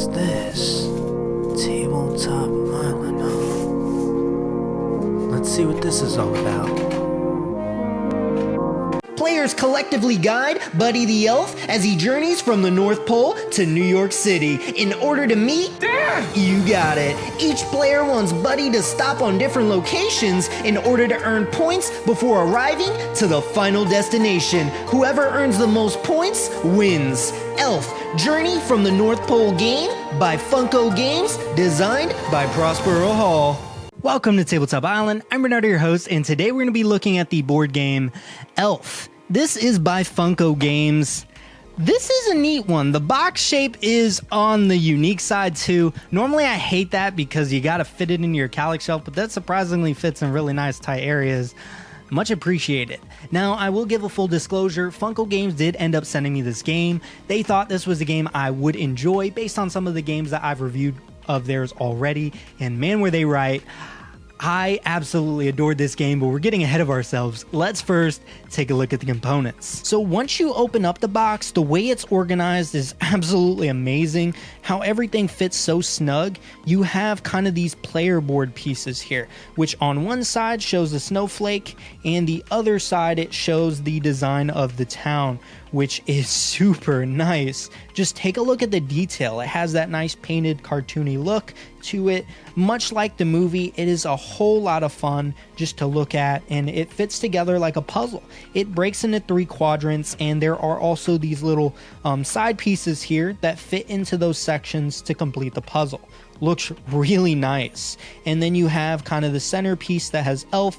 What's this? Tabletop Island, huh? Let's see what this is all about. Players collectively guide Buddy the Elf as he journeys from the North Pole to New York City in order to meet... Dad! You got it. Each player wants Buddy to stop on different locations in order to earn points before arriving to the final destination. Whoever earns the most points wins. Elf, Journey from the North Pole game by Funko Games, designed by Prospero Hall. Welcome to Tabletop Island. I'm Bernardo, your host, and today we're going to be looking at the board game Elf. This is by Funko Games. This is a neat one. The box shape is on the unique side too. Normally I hate that because you got to fit it into your Calyx shelf, but that surprisingly fits in really nice tight areas. Much appreciated. Now, I will give a full disclosure. Funko Games did end up sending me this game. They thought this was a game I would enjoy based on some of the games that I've reviewed of theirs already, and man, were they right. I absolutely adored this game, but we're getting ahead of ourselves. Let's first take a look at the components. So once you open up the box, the way it's organized is absolutely amazing. How everything fits so snug. You have kind of these player board pieces here, which on one side shows the snowflake, and the other side it shows the design of the town, which is super nice. Just take a look at the detail. It has that nice painted cartoony look to it. Much like the movie, it is a whole lot of fun just to look at, and it fits together like a puzzle. It breaks into 3 quadrants, and there are also these little side pieces here that fit into those sections to complete the puzzle. Looks really nice. And then you have kind of the centerpiece that has Elf.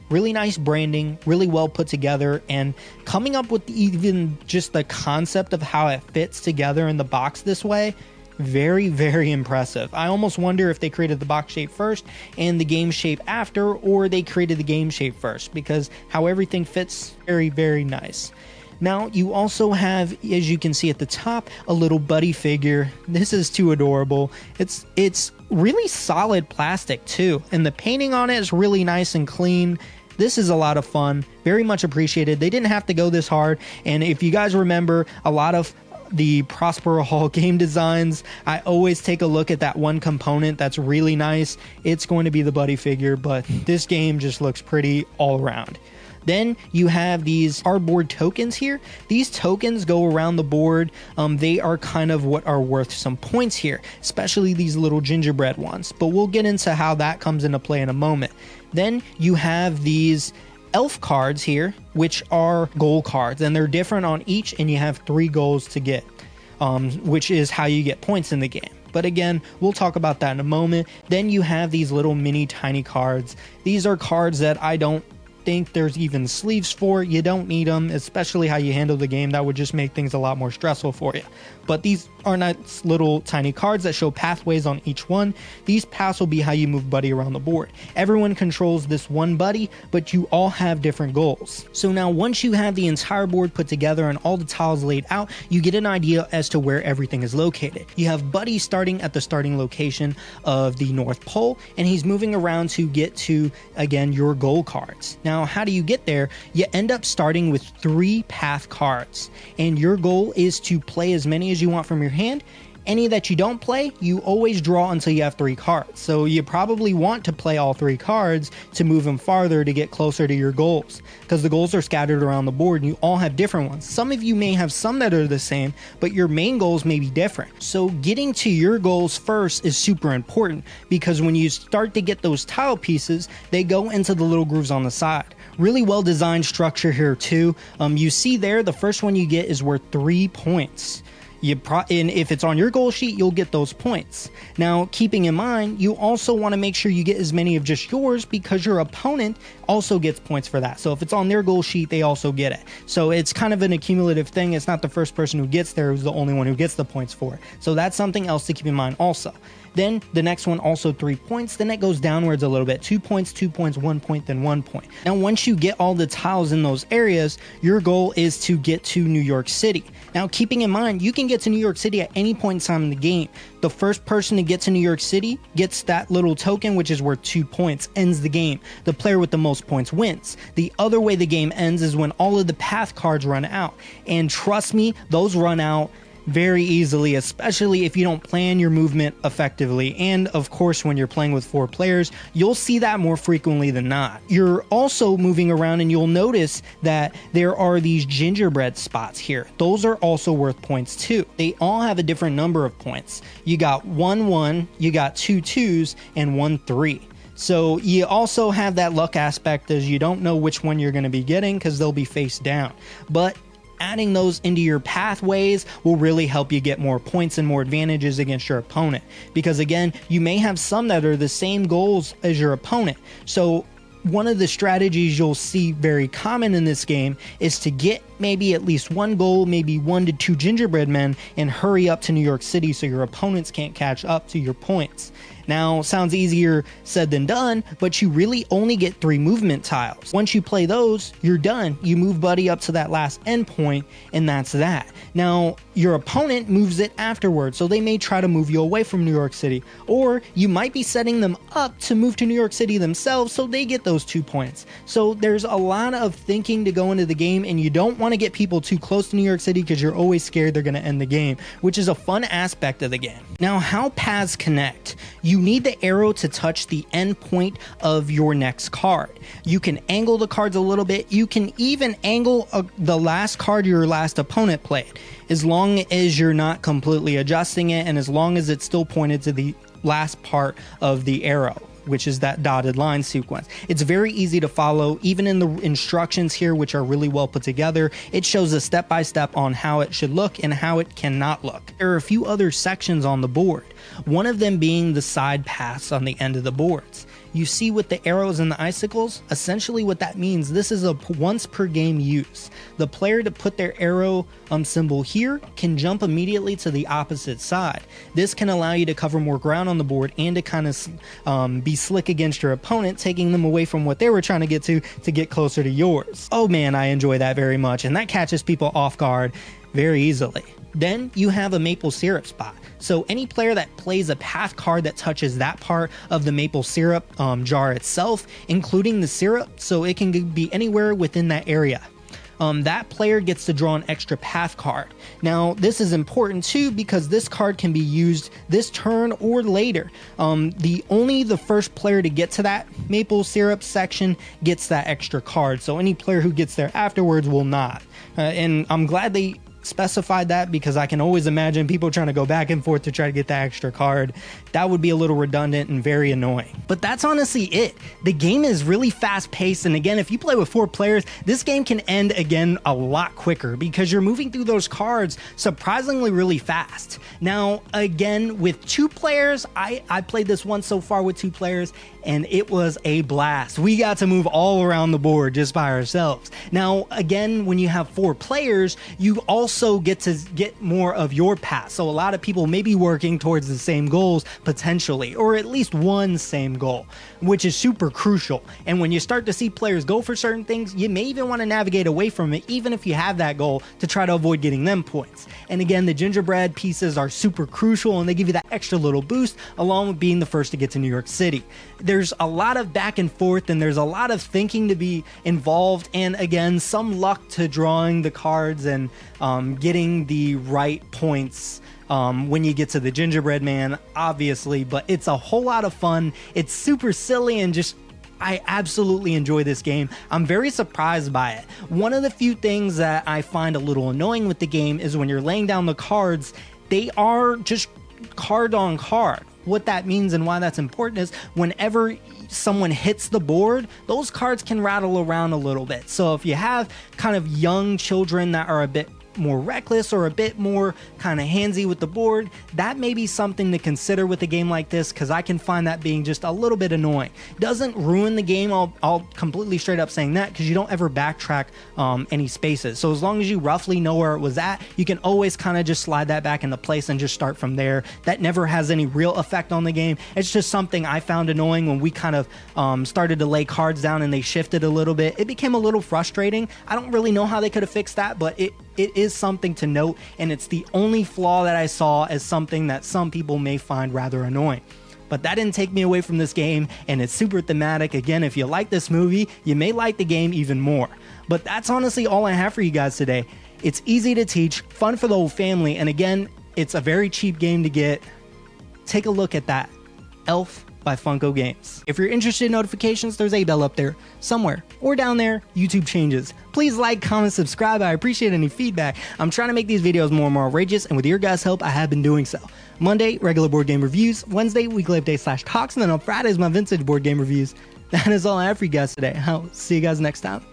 Really nice branding, really well put together, and coming up with even just the concept of how it fits together in the box this way, very, very impressive. I almost wonder if they created the box shape first and the game shape after, or they created the game shape first, because how everything fits, very, very nice. Now, you also have, as you can see at the top, a little Buddy figure. This is too adorable. It's really solid plastic too, and the painting on it is really nice and clean. This is a lot of fun, very much appreciated. They didn't have to go this hard, and if you guys remember a lot of the Prospero Hall game designs, I always take a look at that one component that's really nice. It's going to be the Buddy figure, but this game just looks pretty all around. Then you have these cardboard tokens here. These tokens go around the board. They are kind of what are worth some points here, especially these little gingerbread ones. But we'll get into how that comes into play in a moment. Then you have these elf cards here, which are goal cards, and they're different on each, and you have 3 goals to get, which is how you get points in the game. But again, we'll talk about that in a moment. Then you have these little mini tiny cards. These are cards that I don't think there's even sleeves for. You don't need them, especially how you handle the game. That would just make things a lot more stressful for you. But these are nice little tiny cards that show pathways on each one. These paths will be how you move Buddy around the board. Everyone controls this one Buddy, but you all have different goals. So now once you have the entire board put together and all the tiles laid out, you get an idea as to where everything is located. You have Buddy starting at the starting location of the North Pole, and he's moving around to get to, again, your goal cards. Now, how do you get there? You end up starting with 3 path cards, and your goal is to play as many as you want from your hand. Any that you don't play, you always draw until you have 3 cards. So you probably want to play all 3 cards to move them farther to get closer to your goals, because the goals are scattered around the board and you all have different ones. Some of you may have some that are the same, but your main goals may be different. So getting to your goals first is super important, because when you start to get those tile pieces, they go into the little grooves on the side. Really well designed structure here too. You see there, the first one you get is worth 3 points. And if it's on your goal sheet, you'll get those points. Now, keeping in mind, you also want to make sure you get as many of just yours, because your opponent also gets points for that. So if it's on their goal sheet, they also get it. So it's kind of an accumulative thing. It's not the first person who gets there who's the only one who gets the points for it. So that's something else to keep in mind also. Then the next one also 3 points. Then it goes downwards a little bit. 2 points, 2 points, 1 point, then 1 point. Now, once you get all the tiles in those areas, your goal is to get to New York City. Now, keeping in mind, you can get to New York City at any point in time in the game. The first person to get to New York City gets that little token, which is worth 2 points, ends the game. The player with the most points wins. The other way the game ends is when all of the path cards run out. And trust me, those run out very easily, especially if you don't plan your movement effectively. And of course, when you're playing with 4 players, you'll see that more frequently than not. You're also moving around and you'll notice that there are these gingerbread spots here. Those are also worth points too. They all have a different number of points. You got 1 1, you got 2 2s, and 1 3. So you also have that luck aspect, as you don't know which one you're going to be getting because they'll be face down. But adding those into your pathways will really help you get more points and more advantages against your opponent, because again, you may have some that are the same goals as your opponent. So one of the strategies you'll see very common in this game is to get maybe at least 1 goal, maybe 1 to 2 gingerbread men, and hurry up to New York City so your opponents can't catch up to your points. Now, sounds easier said than done, but you really only get 3 movement tiles. Once you play those, you're done. You move Buddy up to that last endpoint, and that's that. Now, your opponent moves it afterwards, so they may try to move you away from New York City, or you might be setting them up to move to New York City themselves, so they get those 2 points. So there's a lot of thinking to go into the game, and you don't want to get people too close to New York City because you're always scared they're going to end the game, which is a fun aspect of the game. Now, how paths connect. You need the arrow to touch the end point of your next card. You can angle the cards a little bit. You can even angle the last card your last opponent played, as long as you're not completely adjusting it and as long as it's still pointed to the last part of the arrow, which is that dotted line sequence. It's very easy to follow. Even in the instructions here, which are really well put together, it shows a step-by-step on how it should look and how it cannot look. There are a few other sections on the board, one of them being the side paths on the end of the boards. You see with the arrows and the icicles, essentially what that means, this is a once per game use. The player to put their arrow symbol here can jump immediately to the opposite side. This can allow you to cover more ground on the board and to kind of be slick against your opponent, taking them away from what they were trying to get closer to yours. Oh man, I enjoy that very much, and that catches people off guard very easily. Then you have a maple syrup spot. So any player that plays a path card that touches that part of the maple syrup jar itself, including the syrup, so it can be anywhere within that area. That player gets to draw an extra path card. Now, this is important too because this card can be used this turn or later. Only the first player to get to that maple syrup section gets that extra card. So any player who gets there afterwards will not. And I'm glad they specified that because I can always imagine people trying to go back and forth to try to get that extra card. That would be a little redundant and very annoying. But that's honestly it. The game is really fast paced, and again, if you play with 4 players, this game can end again a lot quicker because you're moving through those cards surprisingly really fast. Now, again, with 2 players, I played this once so far with 2 players, and it was a blast. We got to move all around the board just by ourselves. Now, again, when you have 4 players, you also get to get more of your path. So a lot of people may be working towards the same goals potentially, or at least one same goal, which is super crucial. And when you start to see players go for certain things, you may even want to navigate away from it, even if you have that goal, to try to avoid getting them points. And again, the gingerbread pieces are super crucial, and they give you that extra little boost along with being the first to get to New York City. There's a lot of back and forth, and there's a lot of thinking to be involved, and again, some luck to drawing the cards and getting the right points when you get to the gingerbread man, obviously, but it's a whole lot of fun. It's super silly and just I absolutely enjoy this game. I'm very surprised by it. One of the few things that I find a little annoying with the game is when you're laying down the cards, they are just card on card. What that means and why that's important is whenever someone hits the board, those cards can rattle around a little bit. So if you have kind of young children that are a bit more reckless or a bit more kind of handsy with the board, that may be something to consider with a game like this, because I can find that being just a little bit annoying. Doesn't ruin the game, I'll completely straight up saying that, because you don't ever backtrack any spaces. So as long as you roughly know where it was at, you can always kind of just slide that back into place and just start from there. That never has any real effect on the game. It's just something I found annoying when we kind of started to lay cards down and they shifted a little bit. It became a little frustrating. I don't really know how they could have fixed that, but it is something to note, and it's the only flaw that I saw as something that some people may find rather annoying. But that didn't take me away from this game, and it's super thematic. Again, if you like this movie, you may like the game even more. But that's honestly all I have for you guys today. It's easy to teach, fun for the whole family, and again, it's a very cheap game to get. Take a look at that. Elf by Funko Games. If you're interested in notifications, there's a bell up there somewhere, or down there. YouTube changes. Please like, comment, subscribe. I appreciate any feedback. I'm trying to make these videos more and more outrageous, and with your guys' help, I have been doing so. Monday, regular board game reviews. Wednesday, weekly update / talks, and then on Fridays, my vintage board game reviews. That is all I have for you guys today. I'll see you guys next time.